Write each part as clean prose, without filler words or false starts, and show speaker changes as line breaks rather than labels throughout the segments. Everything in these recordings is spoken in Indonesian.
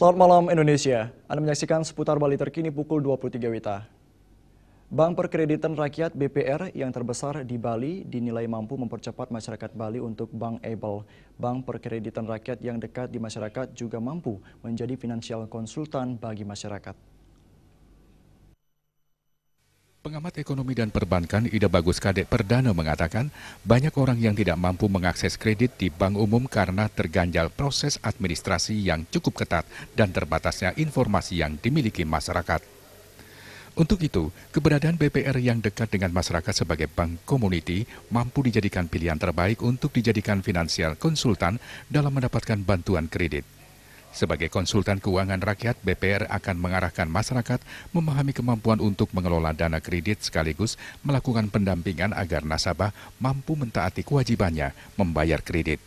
Selamat malam Indonesia, Anda menyaksikan seputar Bali terkini pukul 23 WITA. Bank Perkreditan Rakyat BPR yang terbesar di Bali dinilai mampu mempercepat masyarakat Bali untuk bankable. Bank Perkreditan Rakyat yang dekat di masyarakat juga mampu menjadi finansial konsultan bagi masyarakat.
Pengamat ekonomi dan perbankan Ida Bagus Kadek Perdana mengatakan banyak orang yang tidak mampu mengakses kredit di bank umum karena terganjal proses administrasi yang cukup ketat dan terbatasnya informasi yang dimiliki masyarakat. Untuk itu, keberadaan BPR yang dekat dengan masyarakat sebagai bank community mampu dijadikan pilihan terbaik untuk dijadikan finansial konsultan dalam mendapatkan bantuan kredit. Sebagai konsultan keuangan rakyat, BPR akan mengarahkan masyarakat memahami kemampuan untuk mengelola dana kredit sekaligus melakukan pendampingan agar nasabah mampu mentaati kewajibannya membayar kredit.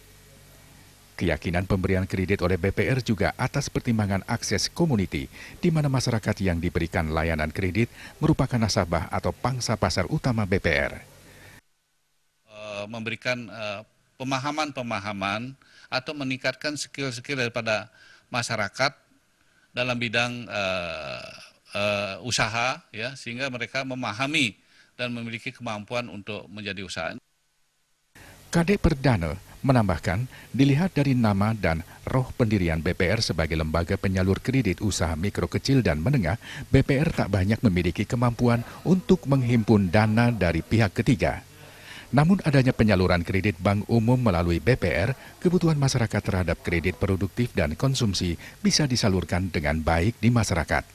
Keyakinan pemberian kredit oleh BPR juga atas pertimbangan akses community, di mana masyarakat yang diberikan layanan kredit merupakan nasabah atau pangsa pasar utama BPR.
Memberikan pemahaman-pemahaman atau meningkatkan skill-skill daripada masyarakat dalam bidang usaha, ya, sehingga mereka memahami dan memiliki kemampuan untuk menjadi usaha.
Kadek Perdana menambahkan, dilihat dari nama dan roh pendirian BPR sebagai lembaga penyalur kredit usaha mikro kecil dan menengah, BPR tak banyak memiliki kemampuan untuk menghimpun dana dari pihak ketiga. Namun adanya penyaluran kredit bank umum melalui BPR, kebutuhan masyarakat terhadap kredit produktif dan konsumsi bisa disalurkan dengan baik di masyarakat.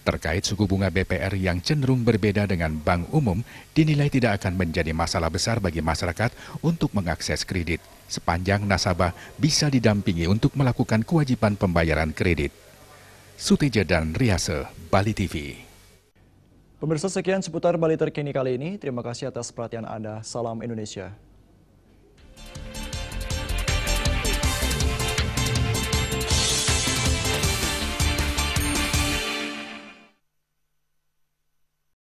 Terkait suku bunga BPR yang cenderung berbeda dengan bank umum, dinilai tidak akan menjadi masalah besar bagi masyarakat untuk mengakses kredit, sepanjang nasabah bisa didampingi untuk melakukan kewajiban pembayaran kredit. Suteja dan Riase, Bali TV.
Pemirsa, sekian seputar Bali terkini kali ini. Terima kasih atas perhatian Anda. Salam Indonesia.